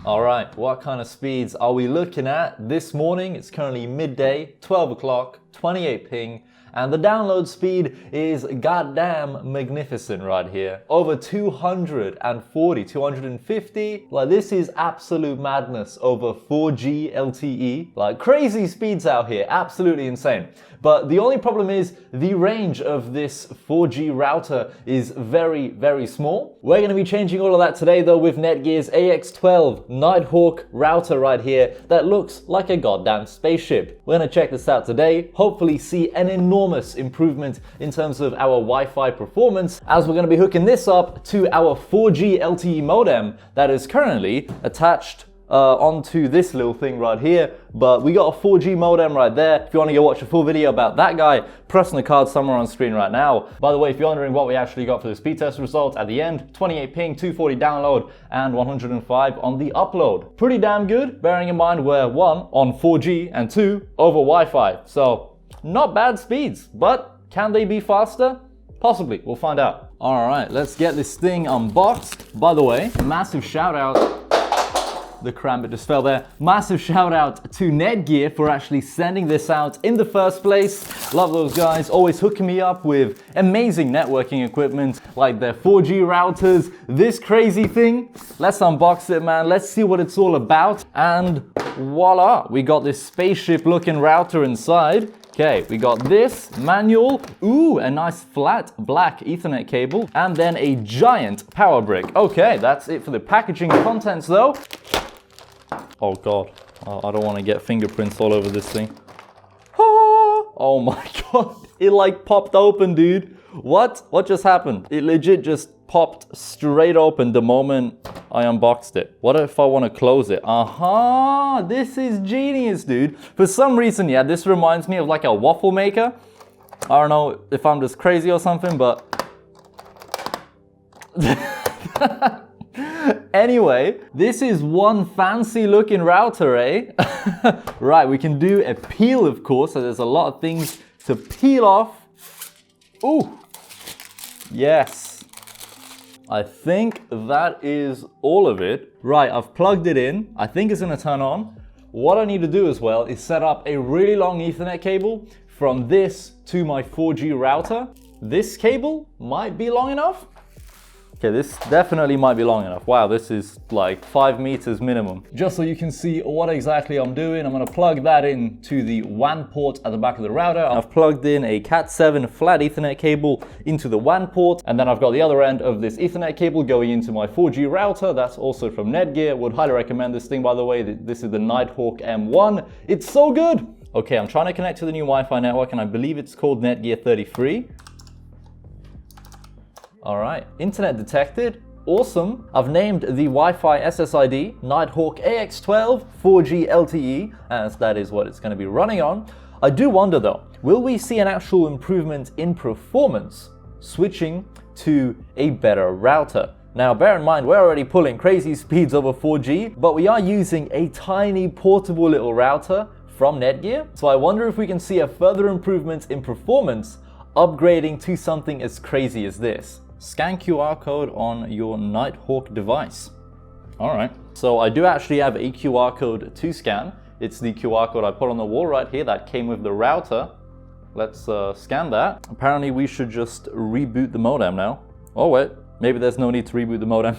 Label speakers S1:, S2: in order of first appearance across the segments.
S1: All right, what kind of speeds are we looking at this morning? It's currently midday, 12 o'clock, 28 ping. And the download speed is goddamn magnificent right here. Over 240, 250. Like, this is absolute madness over 4G LTE. Like, crazy speeds out here, absolutely insane. But the only problem is the range of this 4G router is very, very small. We're going to be changing all of that today though with Netgear's AX12 Nighthawk router right here that looks like a goddamn spaceship. We're going to check this out today, hopefully see an enormous improvement in terms of our Wi-Fi performance, as we're going to be hooking this up to our 4G LTE modem that is currently attached onto this little thing right here. But we got a 4G modem right there. If you want to go watch a full video about that guy, press on the card somewhere on screen right now. By the way, if you're wondering what we actually got for the speed test results at the end, 28 ping, 240 download, and 105 on the upload. Pretty damn good, bearing in mind we're 1 on 4G and 2 over Wi-Fi. So not bad speeds, but can they be faster? Possibly, we'll find out. All right, let's get this thing unboxed. By the way, massive shout out. The cram bit just fell there. Massive shout out to Netgear for actually sending this out in the first place. Love those guys, always hooking me up with amazing networking equipment like their 4G routers, this crazy thing. Let's unbox it, man. Let's see what it's all about. And voila, we got this spaceship looking router inside. Okay, we got this manual, ooh, a nice flat black Ethernet cable, and then a giant power brick. Okay, that's it for the packaging contents though. Oh God, I don't want to get fingerprints all over this thing. Oh my God, it like popped open, dude. What just happened? It legit just popped straight open the moment I unboxed it. What if I want to close it? Aha, this is genius, dude. For some reason, yeah, this reminds me of like a waffle maker. I don't know if I'm just crazy or something, but anyway, this is one fancy looking router, eh? Right, we can do a peel, of course, so there's a lot of things to peel off. Ooh, yes. I think that is all of it. Right, I've plugged it in. I think it's gonna turn on. What I need to do as well is set up a really long Ethernet cable from this to my 4G router. This cable might be long enough. Okay, this definitely might be long enough. Wow, this is like 5 meters minimum. Just so you can see what exactly I'm doing, I'm gonna plug that in to the WAN port at the back of the router. I've plugged in a Cat7 flat Ethernet cable into the WAN port, and then I've got the other end of this Ethernet cable going into my 4G router. That's also from Netgear. Would highly recommend this thing, by the way. This is the Nighthawk M1. It's so good. Okay, I'm trying to connect to the new Wi-Fi network, and I believe it's called Netgear 33. All right, internet detected, awesome. I've named the Wi-Fi SSID Nighthawk AX12 4G LTE, as that is what it's going to be running on. I do wonder though, will we see an actual improvement in performance switching to a better router? Now bear in mind, we're already pulling crazy speeds over 4G, but we are using a tiny portable little router from Netgear. So I wonder if we can see a further improvement in performance upgrading to something as crazy as this. Scan QR code on your Nighthawk device. All right, so I do actually have a QR code to scan. It's the QR code I put on the wall right here that came with the router. Let's scan that. Apparently we should just reboot the modem now. Oh wait, maybe there's no need to reboot the modem.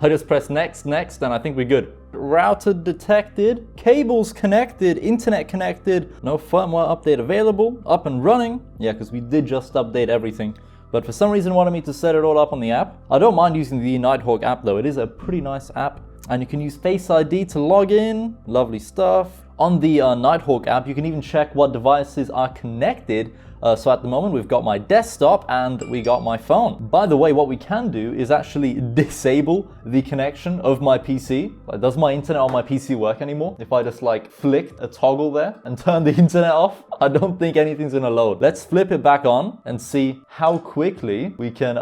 S1: I just press next, and I think we're good. Router detected, cables connected, internet connected, no firmware update available, up and running. Yeah, because we did just update everything. But for some reason wanted me to set it all up on the app. I don't mind using the Nighthawk app though. It is a pretty nice app. And you can use Face ID to log in. Lovely stuff. On the Nighthawk app, you can even check what devices are connected. So at the moment, we've got my desktop and we got my phone. By the way, what we can do is actually disable the connection of my PC. Like, does my internet on my PC work anymore? If I just like flick a toggle there and turn the internet off, I don't think anything's gonna load. Let's flip it back on and see how quickly we can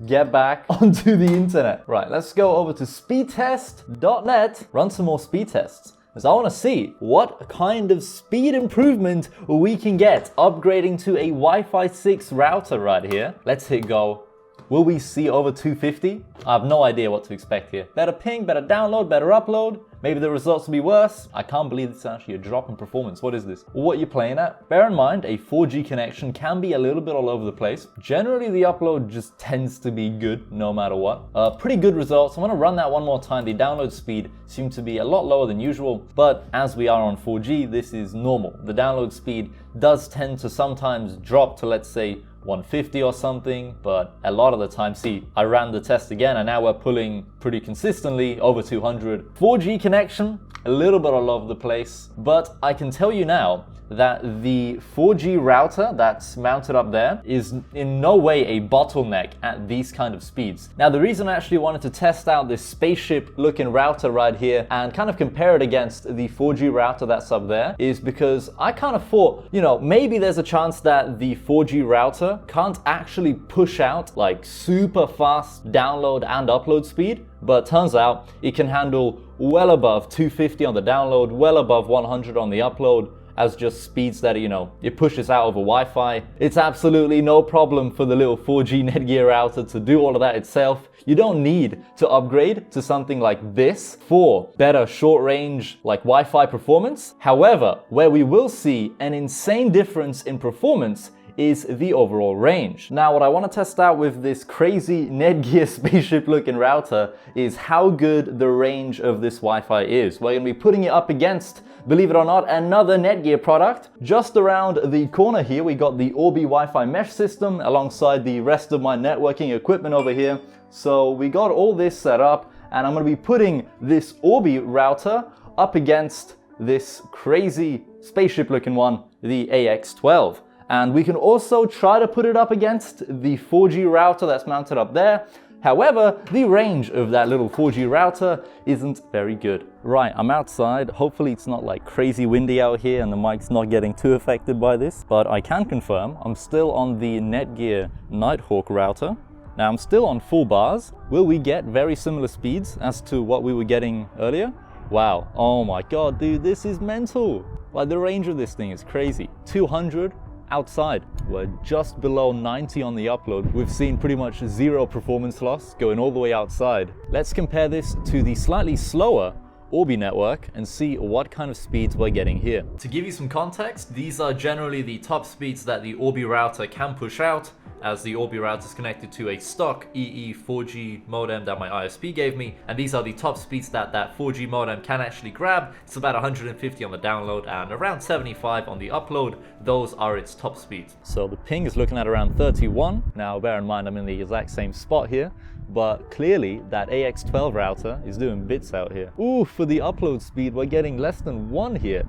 S1: get back onto the internet. Right, let's go over to speedtest.net, run some more speed tests. Because I want to see what kind of speed improvement we can get upgrading to a Wi-Fi 6 router right here. Let's hit go Will we see over 250? I have no idea what to expect here. Better ping, better download, better upload. Maybe the results will be worse. I can't believe it's actually a drop in performance. What is this? What are you playing at? Bear in mind, a 4G connection can be a little bit all over the place. Generally, the upload just tends to be good no matter what. Pretty good results. I'm gonna run that one more time. The download speed seemed to be a lot lower than usual, but as we are on 4G, this is normal. The download speed does tend to sometimes drop to, let's say, 150 or something, but a lot of the time, see, I ran the test again and now we're pulling pretty consistently over 200. 4G connection, a little bit all over the place, but I can tell you now that the 4G router that's mounted up there is in no way a bottleneck at these kind of speeds. Now, the reason I actually wanted to test out this spaceship looking router right here and kind of compare it against the 4G router that's up there is because I kind of thought, you know, maybe there's a chance that the 4G router can't actually push out like super fast download and upload speed, but turns out it can handle well above 250 on the download, well above 100 on the upload, as just speeds that, you know, it pushes out over Wi-Fi. It's absolutely no problem for the little 4G Netgear router to do all of that itself. You don't need to upgrade to something like this for better short range like Wi-Fi performance. However, where we will see an insane difference in performance is the overall range. Now, what I want to test out with this crazy Netgear spaceship looking router is how good the range of this Wi-Fi is. We're going to be putting it up against, believe it or not, another Netgear product. Just around the corner here, we got the Orbi Wi-Fi mesh system alongside the rest of my networking equipment over here. So we got all this set up, and I'm going to be putting this Orbi router up against this crazy spaceship looking one, the AX12. And we can also try to put it up against the 4G router that's mounted up there. However, the range of that little 4G router isn't very good. Right, I'm outside. Hopefully it's not like crazy windy out here and the mic's not getting too affected by this. But I can confirm I'm still on the Netgear Nighthawk router. Now I'm still on full bars. Will we get very similar speeds as to what we were getting earlier? Wow, oh my god, dude, this is mental. Like, the range of this thing is crazy. 200 outside. We're just below 90 on the upload. We've seen pretty much zero performance loss going all the way outside. Let's compare this to the slightly slower Orbi network and see what kind of speeds we're getting here. To give you some context, these are generally the top speeds that the Orbi router can push out, as the Orbi router is connected to a stock EE 4G modem that my ISP gave me, and these are the top speeds that 4G modem can actually grab. It's about 150 on the download and around 75 on the upload. Those are its top speeds. So the ping is looking at around 31. Now bear in mind I'm in the exact same spot here, but clearly that AX12 router is doing bits out here. Ooh, for the upload speed we're getting less than 1 here.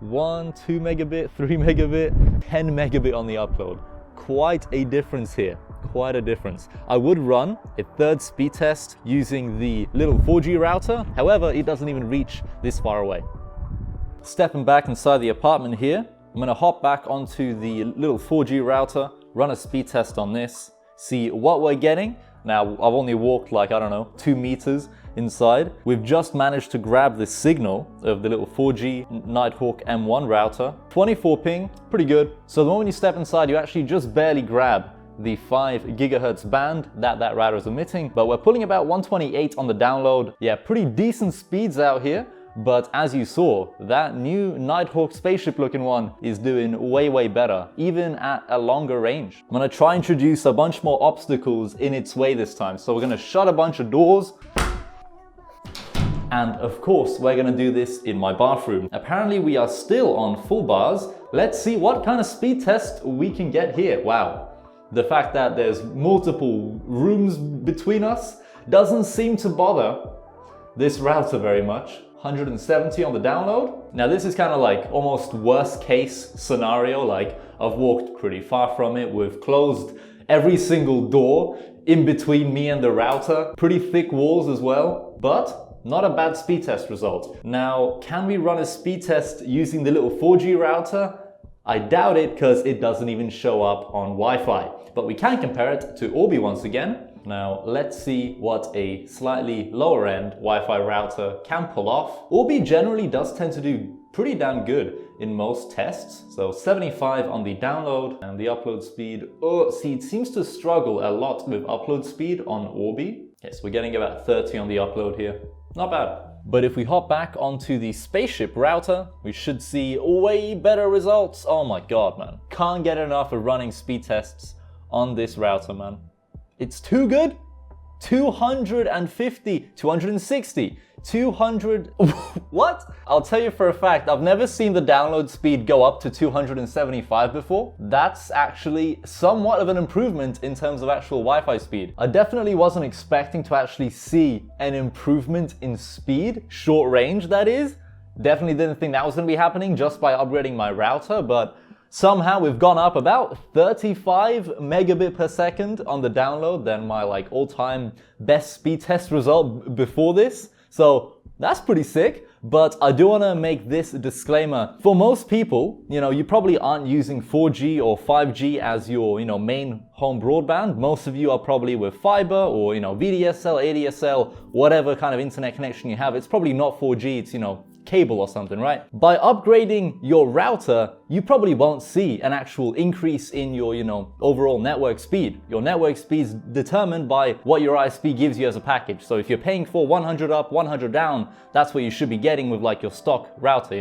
S1: 1, 2 megabit, 3 megabit, 10 megabit on the upload. Quite a difference here, quite a difference. I would run a third speed test using the little 4G router, however, it doesn't even reach this far away. Stepping back inside the apartment here, I'm gonna hop back onto the little 4G router, run a speed test on this, see what we're getting. Now, I've only walked like, I don't know, 2 meters inside. We've just managed to grab the signal of the little 4G Nighthawk M1 router. 24 ping, pretty good. So the moment you step inside, you actually just barely grab the 5 gigahertz band that router is emitting, but we're pulling about 128 on the download. Yeah, pretty decent speeds out here. But as you saw, that new Nighthawk spaceship looking one is doing way, way better, even at a longer range. I'm gonna try and introduce a bunch more obstacles in its way this time. So we're gonna shut a bunch of doors. And of course, we're gonna do this in my bathroom. Apparently we are still on full bars. Let's see what kind of speed test we can get here. Wow. The fact that there's multiple rooms between us doesn't seem to bother this router very much. 170 on the download. Now this is kind of like almost worst case scenario. Like, I've walked pretty far from it. We've closed every single door in between me and the router. Pretty thick walls as well, but not a bad speed test result. Now, can we run a speed test using the little 4G router? I doubt it, because it doesn't even show up on Wi-Fi. But we can compare it to Orbi once again. Now let's see what a slightly lower end Wi-Fi router can pull off. Orbi generally does tend to do pretty damn good in most tests. So 75 on the download, and the upload speed, see, it seems to struggle a lot with upload speed on Orbi. Yes, we're getting about 30 on the upload here. Not bad. But if we hop back onto the spaceship router, we should see way better results. Oh my god, man. Can't get enough of running speed tests on this router, man. It's too good. 250, 260, 200. What? I'll tell you for a fact, I've never seen the download speed go up to 275 before. That's actually somewhat of an improvement in terms of actual Wi-Fi speed. I definitely wasn't expecting to actually see an improvement in speed, short range that is. Definitely didn't think that was going to be happening just by upgrading my router, but somehow we've gone up about 35 megabit per second on the download than my all-time best speed test result before this. So that's pretty sick. But I do want to make this disclaimer. For most people, you probably aren't using 4G or 5G as your, main home broadband. Most of you are probably with fiber or, VDSL, ADSL, whatever kind of internet connection you have. It's probably not 4G, it's, cable or something, right? By upgrading your router, you probably won't see an actual increase in your, overall network speed. Your network speed is determined by what your ISP gives you as a package. So if you're paying for 100 up, 100 down, that's what you should be getting with your stock router,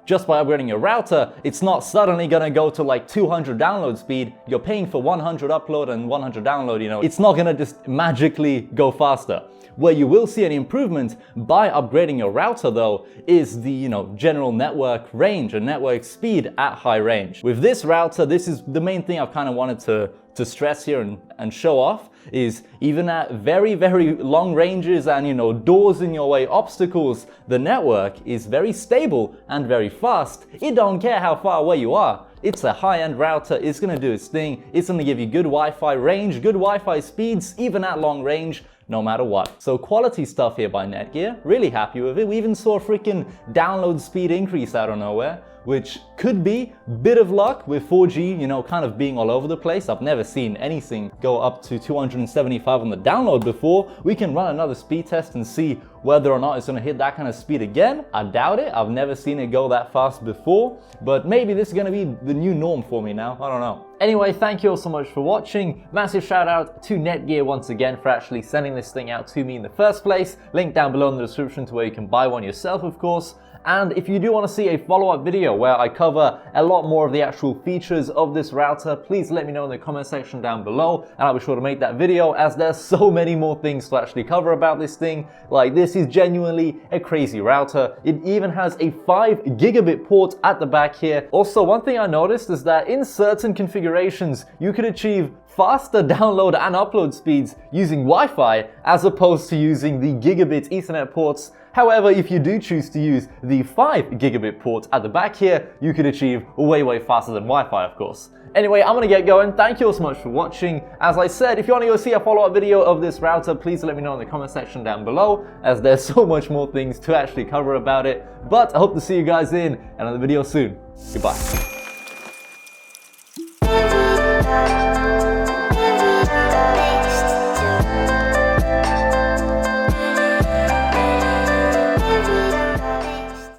S1: Just by upgrading your router, it's not suddenly gonna go to 200 download speed. You're paying for 100 upload and 100 download, It's not gonna just magically go faster. Where you will see an improvement by upgrading your router though is the general network range and network speed at high range. With this router, this is the main thing I've kind of wanted to stress here and show off, is even at very, very long ranges and doors in your way, obstacles, the network is very stable and very fast. It don't care how far away you are. It's a high-end router, it's gonna do its thing, it's gonna give you good Wi-Fi range, good Wi-Fi speeds, even at long range, no matter what. So quality stuff here by Netgear, really happy with it. We even saw a freaking download speed increase out of nowhere, which could be a bit of luck with 4G, kind of being all over the place. I've never seen anything go up to 275 on the download before. We can run another speed test and see whether or not it's gonna hit that kind of speed again. I doubt it. I've never seen it go that fast before, but maybe this is gonna be the new norm for me now. I don't know. Anyway, thank you all so much for watching. Massive shout out to Netgear once again for actually sending this thing out to me in the first place. Link down below in the description to where you can buy one yourself, of course. And if you do want to see a follow-up video where I cover a lot more of the actual features of this router, please let me know in the comment section down below and I'll be sure to make that video, as there's so many more things to actually cover about this thing. This is genuinely a crazy router. It even has a 5 gigabit port at the back here. Also, one thing I noticed is that in certain configurations, you could achieve faster download and upload speeds using Wi-Fi as opposed to using the gigabit Ethernet ports. However, if you do choose to use the 5 gigabit port at the back here, you could achieve way faster than Wi-Fi, of course. Anyway, I'm gonna get going. Thank you all so much for watching. As I said, if you want to go see a follow-up video of this router, please let me know in the comment section down below, as there's so much more things to actually cover about it. But I hope to see you guys in another video soon. Goodbye.